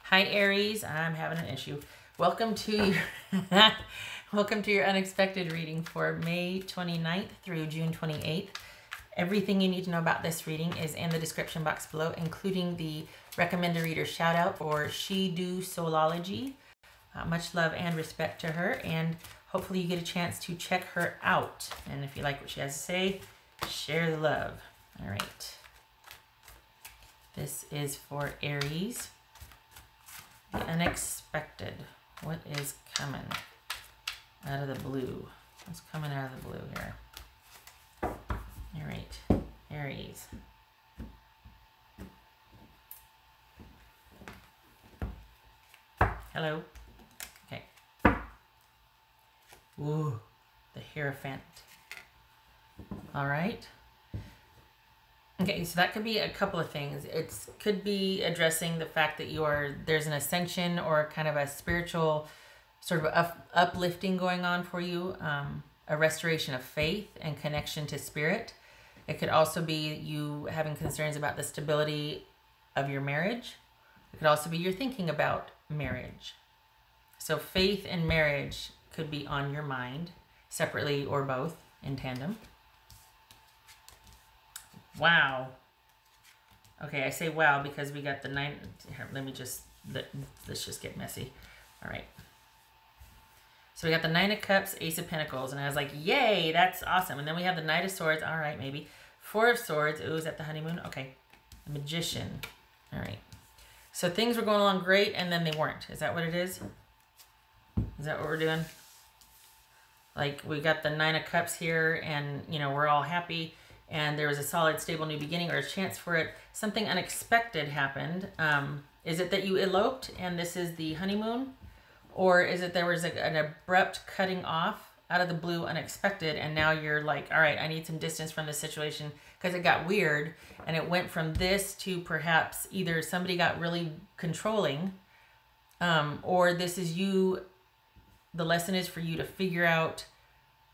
Hi Aries, I'm having an issue. Welcome to your welcome to your unexpected reading for May 29th through June 28th. Everything you need to know about this reading is in the description box below, including the recommended reader shout out or She Do Soulology. Much love and respect to her, and hopefully you get a chance to check her out. And if you like what she has to say, share the love. All right. This is for Aries. The unexpected. What is coming out of the blue? What's coming out of the blue here? All right, Aries. Hello. Okay. Ooh, the Hierophant. All right. Okay, so that could be a couple of things. It could be addressing the fact that there's an ascension or kind of a spiritual sort of uplifting going on for you, a restoration of faith and connection to spirit. It could also be you having concerns about the stability of your marriage. It could also be you're thinking about marriage. So faith and marriage could be on your mind, separately or both in tandem. Wow. Okay, I say wow because we got the nine. Here, let's just get messy. All right. So we got the Nine of Cups, Ace of Pentacles, and I was like, yay, that's awesome. And then we have the Knight of Swords. All right, maybe. Four of Swords. Ooh, is that the honeymoon? Okay. The Magician. All right. So things were going along great, and then they weren't. Is that what it is? Is that what we're doing? Like, we got the Nine of Cups here, and, you know, we're all happy. And there was a solid, stable new beginning or a chance for it. Something unexpected happened. Is it that you eloped and this is the honeymoon? Or is it there was an abrupt cutting off out of the blue, unexpected, and now you're like, all right, I need some distance from this situation because it got weird and it went from this to perhaps either somebody got really controlling or this is you, the lesson is for you to figure out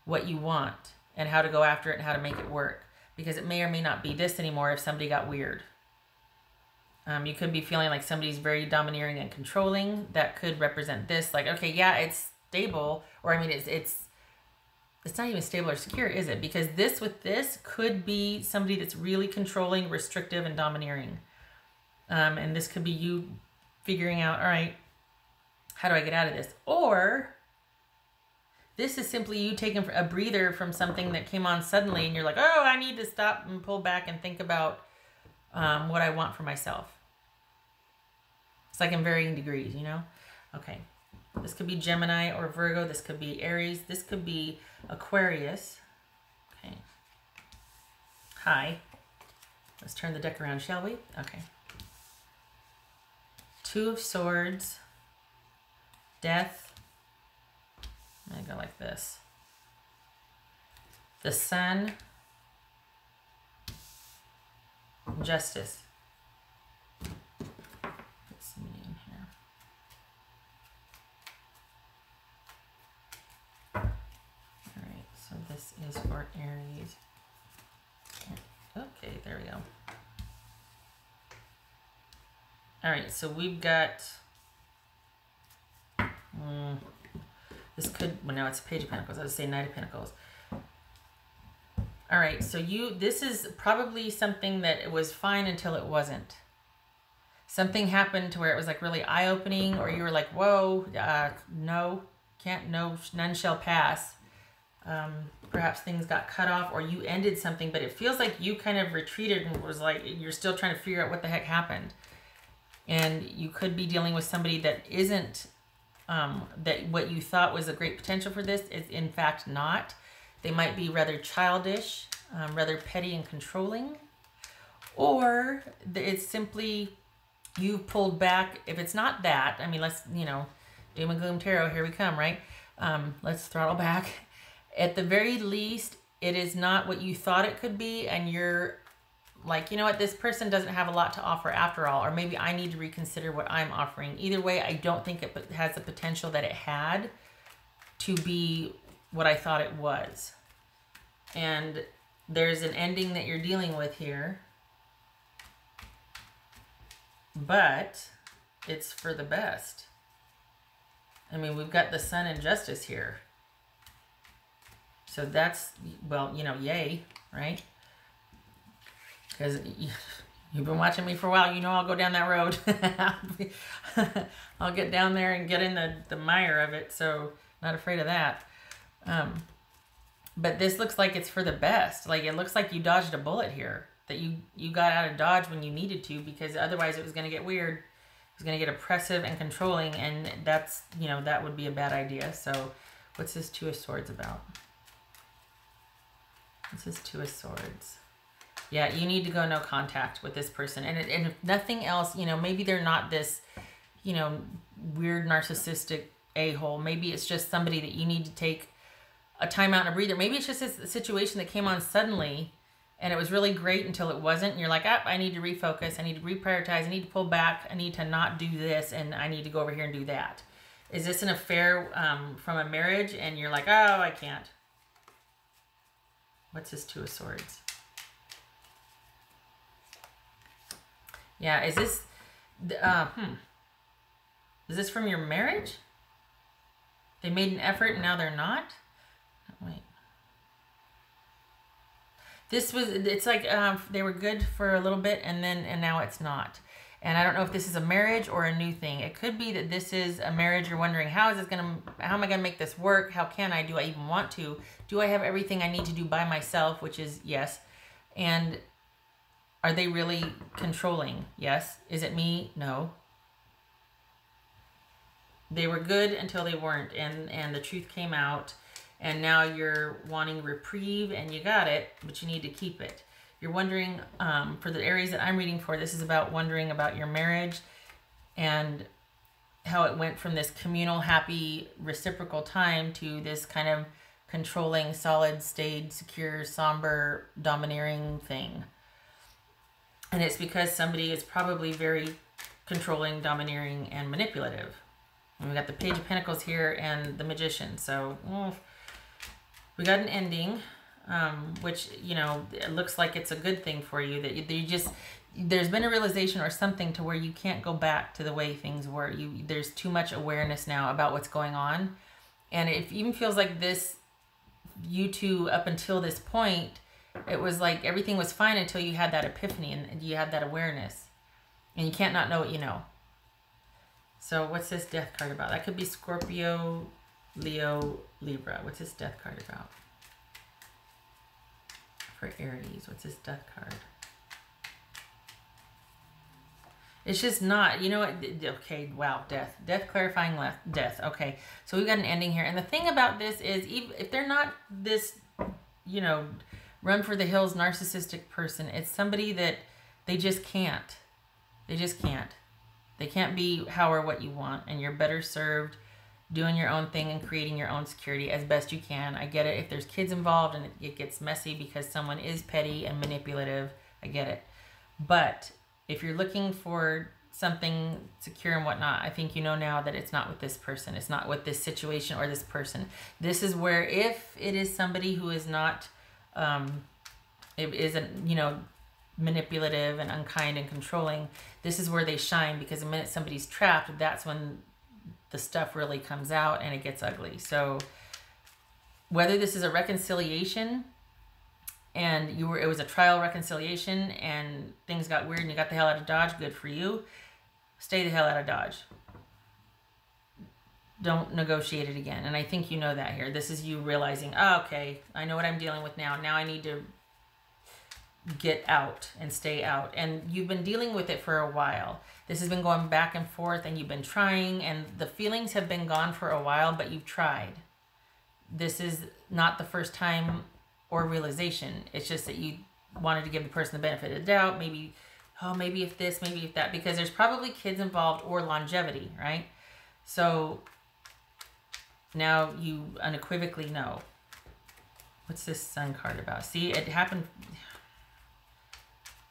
what you want and how to go after it and how to make it work. Because it may or may not be this anymore if somebody got weird. You could be feeling like somebody's very domineering and controlling. That could represent this. Like, okay, yeah, it's stable. Or, I mean, it's not even stable or secure, is it? Because this with this could be somebody that's really controlling, restrictive, and domineering. And this could be you figuring out, all right, how do I get out of this? Or this is simply you taking a breather from something that came on suddenly and you're like, oh, I need to stop and pull back and think about what I want for myself. It's like in varying degrees, you know? Okay. This could be Gemini or Virgo. This could be Aries. This could be Aquarius. Okay. Hi. Let's turn the deck around, shall we? Okay. Two of Swords. Death. I'm going to go like this. The Sun. Justice. Put some in here. Alright, so this is for Aries. Okay, there we go. Alright, so we've got... this could, well, now it's Page of Pentacles. I would say Knight of Pentacles. All right, so this is probably something that it was fine until it wasn't. Something happened to where it was like really eye-opening, or you were like, whoa, no, can't, no, none shall pass. Perhaps things got cut off, or you ended something, but it feels like you kind of retreated and was like, you're still trying to figure out what the heck happened. And you could be dealing with somebody that isn't that what you thought was a great potential for this is in fact not. They might be rather childish, rather petty and controlling, or it's simply you pulled back. If it's not that, I mean, let's, you know, doom and gloom tarot, here we come, right? Let's throttle back. At the very least, it is not what you thought it could be, and you're like, you know what, this person doesn't have a lot to offer after all, or maybe I need to reconsider what I'm offering. Either way, I don't think it has the potential that it had to be what I thought it was. And there's an ending that you're dealing with here. But it's for the best. I mean, we've got the Sun and Justice here. So that's, well, you know, yay, right? Because you've been watching me for a while. You know I'll go down that road. I'll get down there and get in the mire of it. So not afraid of that. But this looks like it's for the best. Like, it looks like you dodged a bullet here. That you got out of Dodge when you needed to, because otherwise it was going to get weird. It was going to get oppressive and controlling, and that's, you know, that would be a bad idea. So what's this Two of Swords about? What's this Two of Swords? Yeah, you need to go no contact with this person. And if nothing else, you know, maybe they're not this, you know, weird narcissistic a-hole. Maybe it's just somebody that you need to take a time out and a breather. Maybe it's just a situation that came on suddenly, and it was really great until it wasn't. And you're like, ah, I need to refocus. I need to reprioritize. I need to pull back. I need to not do this. And I need to go over here and do that. Is this an affair from a marriage? And you're like, oh, I can't. What's this Two of Swords? Yeah, is this... Is this from your marriage? They made an effort and now they're not? Wait. This was, it's like they were good for a little bit and now it's not. And I don't know if this is a marriage or a new thing. It could be that this is a marriage. You're wondering, how am I gonna make this work? How can I? Do I even want to? Do I have everything I need to do by myself? Which is yes. And are they really controlling? Yes. Is it me? No. They were good until they weren't, and the truth came out. And now you're wanting reprieve, and you got it, but you need to keep it. You're wondering, for the Aries that I'm reading for, this is about wondering about your marriage and how it went from this communal, happy, reciprocal time to this kind of controlling, solid, staid, secure, somber, domineering thing. And it's because somebody is probably very controlling, domineering, and manipulative. And we got the Page of Pentacles here and the Magician. So, we got an ending, which, you know, it looks like it's a good thing for you. That you just, there's been a realization or something to where you can't go back to the way things were. There's too much awareness now about what's going on. And it even feels like this, you two, up until this point, it was like everything was fine until you had that epiphany and you had that awareness. And you can't not know what you know. So what's this Death card about? That could be Scorpio, Leo, Libra. What's this Death card about? For Aries, what's this Death card? It's just not, you know what? Okay, wow, death. Death clarifying death. Okay, so we've got an ending here. And the thing about this is, even if they're not this, you know, run for the hills narcissistic person, it's somebody that they just can't. They just can't. They can't be how or what you want, and you're better served doing your own thing and creating your own security as best you can. I get it. If there's kids involved and it gets messy because someone is petty and manipulative, I get it. But if you're looking for something secure and whatnot, I think you know now that it's not with this person. It's not with this situation or this person. This is where, if it is somebody who is not, it isn't, you know, manipulative and unkind and controlling, this is where they shine, because the minute somebody's trapped, that's when the stuff really comes out and it gets ugly. So whether this is a reconciliation and it was a trial reconciliation and things got weird and you got the hell out of Dodge, good for you. Stay the hell out of Dodge. Don't negotiate it again. And I think you know that here. This is you realizing, oh, okay, I know what I'm dealing with now. Now I need to get out and stay out. And you've been dealing with it for a while. This has been going back and forth, and you've been trying, and the feelings have been gone for a while, but you've tried. This is not the first time or realization. It's just that you wanted to give the person the benefit of the doubt. Maybe, oh, maybe if this, maybe if that, because there's probably kids involved or longevity, right? So now you unequivocally know. What's this Sun card about? See, it happened.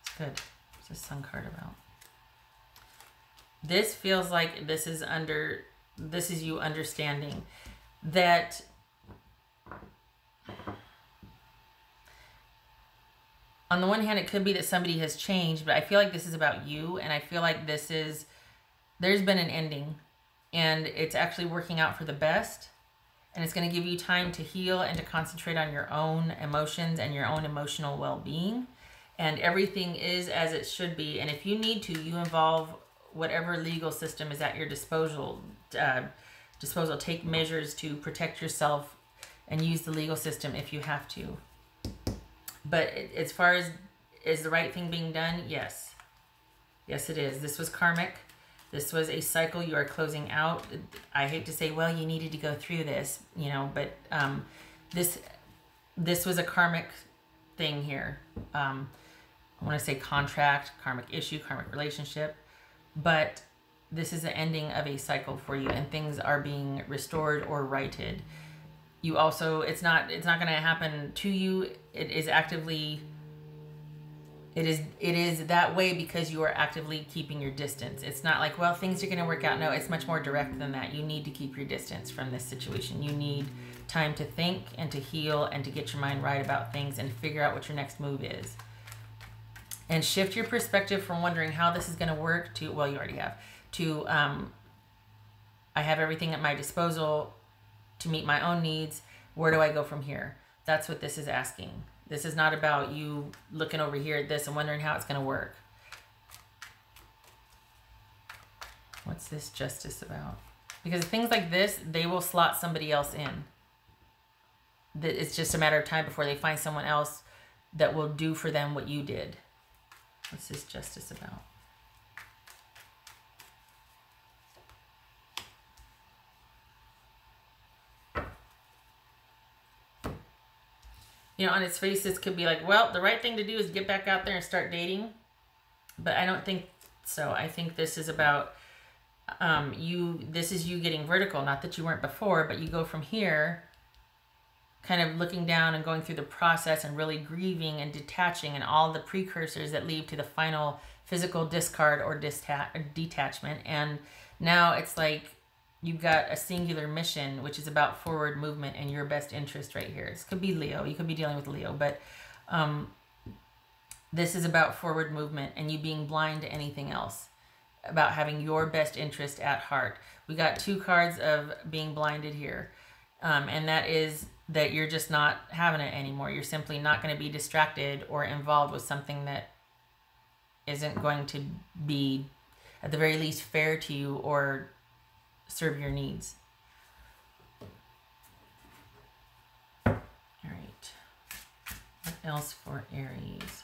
It's good. What's this Sun card about? This feels like this is you understanding that on the one hand, it could be that somebody has changed, but I feel like this is about you, and I feel like this is there's been an ending, and it's actually working out for the best. And it's going to give you time to heal and to concentrate on your own emotions and your own emotional well-being. And everything is as it should be. And if you need to, you involve whatever legal system is at your disposal. Take measures to protect yourself and use the legal system if you have to. But as far as is the right thing being done, yes. Yes, it is. This was karmic. This was a cycle you are closing out. I hate to say, well, you needed to go through this, you know, but this was a karmic thing here. I want to say contract, karmic issue, karmic relationship, but this is the ending of a cycle for you, and things are being restored or righted. You also, it's not going to happen to you. It is actively. It is that way because you are actively keeping your distance. It's not like, well, things are going to work out. No, it's much more direct than that. You need to keep your distance from this situation. You need time to think and to heal and to get your mind right about things and figure out what your next move is. And shift your perspective from wondering how this is going to work to, well, you already have, to I have everything at my disposal to meet my own needs. Where do I go from here? That's what this is asking. This is not about you looking over here at this and wondering how it's going to work. What's this justice about? Because things like this, they will slot somebody else in. It's just a matter of time before they find someone else that will do for them what you did. What's this justice about? You know, on its face, this could be like, well, the right thing to do is get back out there and start dating. But I don't think so. I think this is about this is you getting vertical. Not that you weren't before, but you go from here, kind of looking down and going through the process and really grieving and detaching and all the precursors that lead to the final physical discard or detachment. And now it's like, you've got a singular mission, which is about forward movement and your best interest right here. This could be Leo. You could be dealing with Leo, but this is about forward movement and you being blind to anything else, about having your best interest at heart. We got 2 cards of being blinded here, and that is that you're just not having it anymore. You're simply not going to be distracted or involved with something that isn't going to be, at the very least, fair to you or serve your needs. All right. What else for Aries?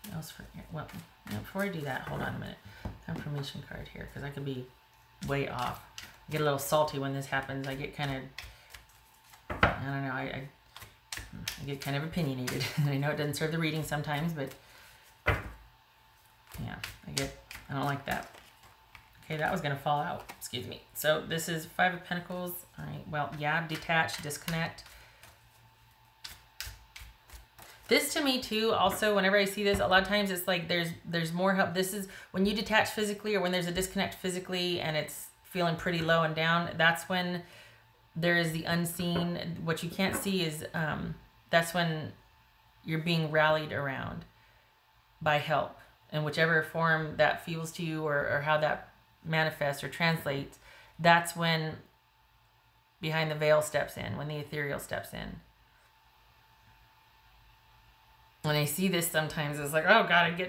What else for Aries? Well, before I do that, hold on a minute. Confirmation card here, because I could be way off. I get a little salty when this happens. I get kind of, I don't know, I get kind of opinionated. I know it doesn't serve the reading sometimes, but yeah, I don't like that. Okay, that was going to fall out. Excuse me. So this is 5 of Pentacles. All right, well, yeah, detach, disconnect. This to me too, also, whenever I see this, a lot of times it's like there's more help. This is when you detach physically or when there's a disconnect physically and it's feeling pretty low and down, that's when there is the unseen. What you can't see is, that's when you're being rallied around by help in whichever form that feels to you or how that manifests or translates. That's when behind the veil steps in, when the ethereal steps in. When I see this sometimes, it's like, oh God,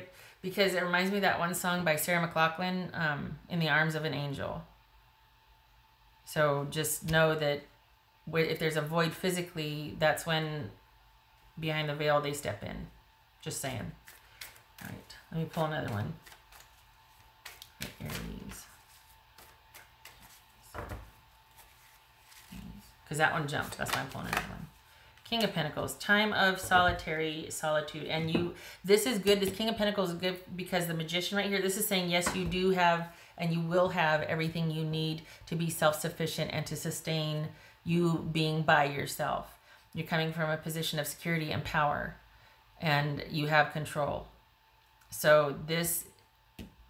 because it reminds me of that one song by Sarah McLachlan, In the Arms of an Angel. So just know that if there's a void physically, that's when behind the veil they step in. Just saying. All right, let me pull another one. Aries. Because that one jumped. That's why I'm pulling another one. King of Pentacles, time of solitary solitude. And this is good. This King of Pentacles is good because the Magician right here, this is saying, yes, you do have and you will have everything you need to be self-sufficient and to sustain you being by yourself. You're coming from a position of security and power, and you have control. So this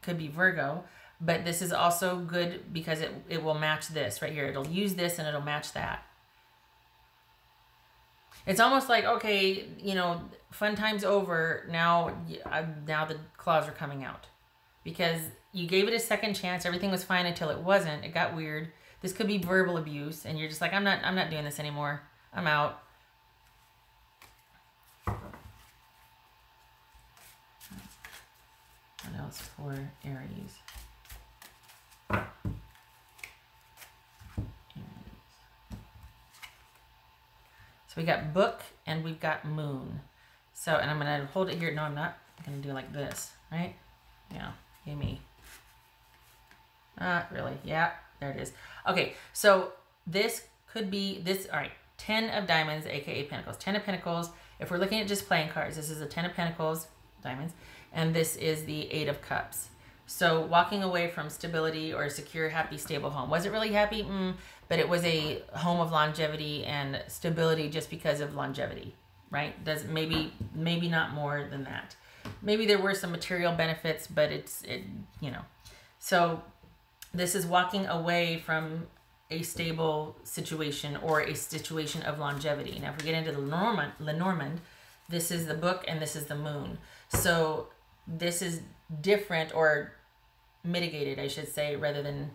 could be Virgo, but this is also good because it will match this right here. It'll use this and it'll match that. It's almost like, okay, you know, fun time's over. Now the claws are coming out. Because you gave it a second chance. Everything was fine until it wasn't. It got weird. This could be verbal abuse, and you're just like, I'm not doing this anymore. I'm out. What else for Aries? So we got book and we've got moon. So, and I'm going to hold it here. No, I'm not. I'm going to do like this, right? Yeah, give me. Not really. Yeah, there it is. Okay, so this could be this. All right, 10 of diamonds, aka pentacles. 10 of pentacles. If we're looking at just playing cards, this is a 10 of pentacles, diamonds, and this is the 8 of cups. So walking away from stability or a secure, happy, stable home. Was it really happy? But it was a home of longevity and stability just because of longevity, right? Does maybe not more than that. Maybe there were some material benefits, but you know. So this is walking away from a stable situation or a situation of longevity. Now, if we get into the Lenormand, this is the book and this is the moon. So this is different or mitigated, I should say, rather than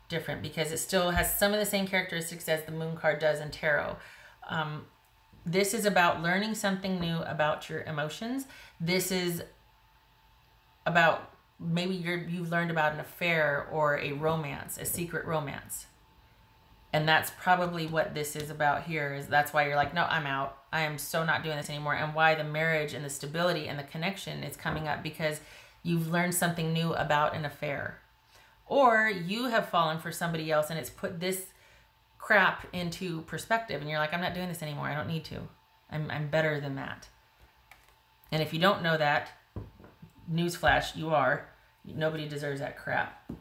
different, because it still has some of the same characteristics as the moon card does in tarot. This is about learning something new about your emotions. This is about maybe you've learned about an affair or a romance, a secret romance. And that's probably what this is about here. Is that's why you're like, no, I'm out. I am so not doing this anymore. And why the marriage and the stability and the connection is coming up, because you've learned something new about an affair. Or you have fallen for somebody else and it's put this crap into perspective and you're like, I'm not doing this anymore. I don't need to. I'm better than that. And if you don't know that, newsflash, you are. Nobody deserves that crap.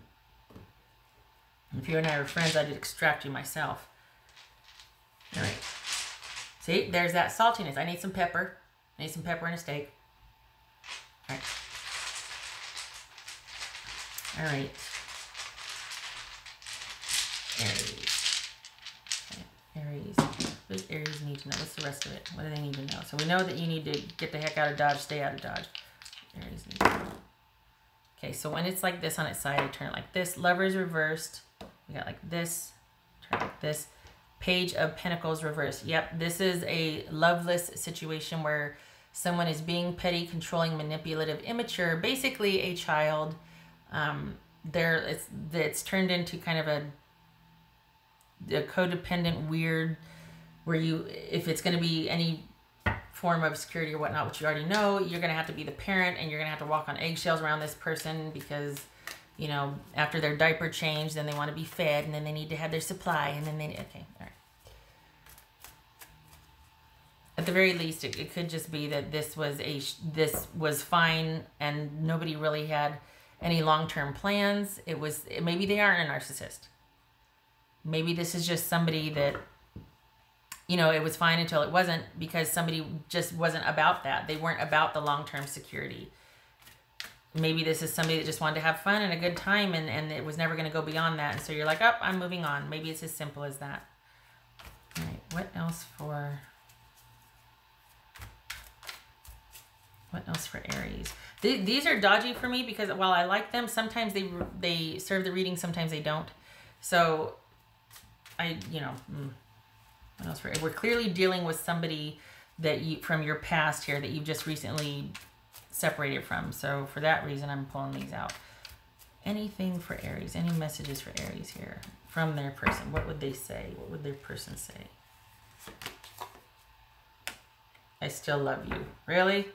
If you and I were friends, I'd extract you myself. All right. See, there's that saltiness. I need some pepper. I need some pepper in a steak. All right. All right. Aries. Okay. Aries. What does Aries need to know? What's the rest of it? What do they need to know? So we know that you need to get the heck out of Dodge, stay out of Dodge. Aries needs to know. Okay, so when it's like this on its side, I turn it like this. Lovers reversed. We got like this. Turn it like this. Page of Pentacles reversed. Yep, this is a loveless situation where someone is being petty, controlling, manipulative, immature, basically a child. It's turned into kind of a codependent, weird, where you, if it's going to be any form of security or whatnot, which you already know, you're going to have to be the parent and you're going to have to walk on eggshells around this person because, you know, after their diaper change, then they want to be fed and then they need to have their supply and then they, okay, all right. At the very least, it could just be that this was fine and nobody really had any long-term plans. Maybe they aren't a narcissist. Maybe this is just somebody that, you know, it was fine until it wasn't, because somebody just wasn't about that. They weren't about the long-term security. Maybe this is somebody that just wanted to have fun and a good time and it was never going to go beyond that. And so you're like, oh, I'm moving on. Maybe it's as simple as that. All right, what else for Aries? These are dodgy for me because while I like them, sometimes they serve the reading, sometimes they don't. So what else for? We're clearly dealing with somebody that from your past here that you've just recently separated from. So for that reason, I'm pulling these out. Anything for Aries? Any messages for Aries here from their person? What would they say? What would their person say? I still love you. Really?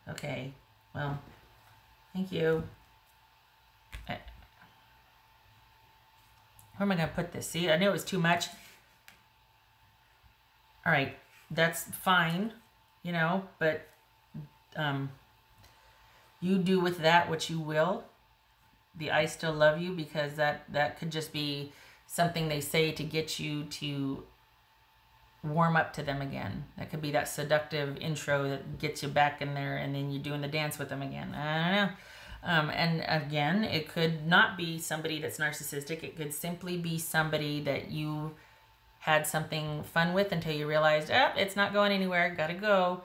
Okay. Well, thank you. Where am I going to put this? See, I knew it was too much. All right, that's fine, you know, but you do with that what you will. The I still love you, because that could just be something they say to get you to warm up to them again. That could be that seductive intro that gets you back in there and then you're doing the dance with them again. I don't know. And again, it could not be somebody that's narcissistic. It could simply be somebody that you had something fun with until you realized, oh, it's not going anywhere, gotta go,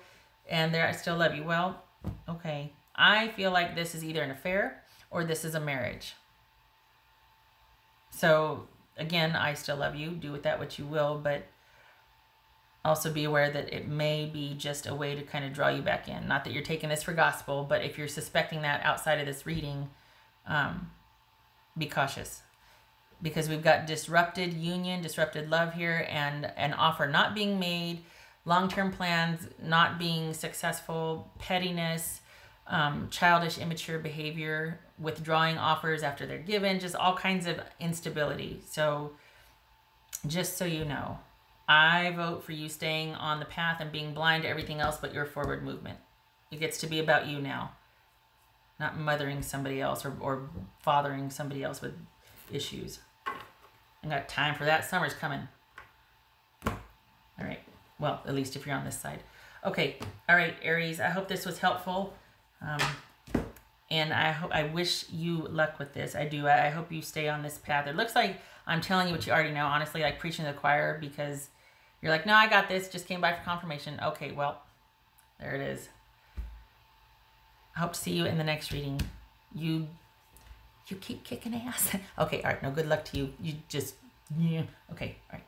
and there, I still love you. Well, okay. I feel like this is either an affair or this is a marriage. So again, I still love you. Do with that what you will, but also be aware that it may be just a way to kind of draw you back in. Not that you're taking this for gospel, but if you're suspecting that outside of this reading, be cautious. Because we've got disrupted union, disrupted love here, and an offer not being made, long-term plans not being successful, pettiness, childish, immature behavior, withdrawing offers after they're given, just all kinds of instability. So just so you know, I vote for you staying on the path and being blind to everything else but your forward movement. It gets to be about you now, not mothering somebody else or fathering somebody else with issues. I got time for that. Summer's coming. All right. Well, at least if you're on this side. Okay. All right, Aries. I hope this was helpful. And I wish you luck with this. I do. I hope you stay on this path. It looks like I'm telling you what you already know, honestly, like preaching to the choir, because you're like, no, I got this. Just came by for confirmation. Okay, well, there it is. I hope to see you in the next reading. You keep kicking ass. Okay, all right. No, good luck to you. You just, yeah. Okay, all right.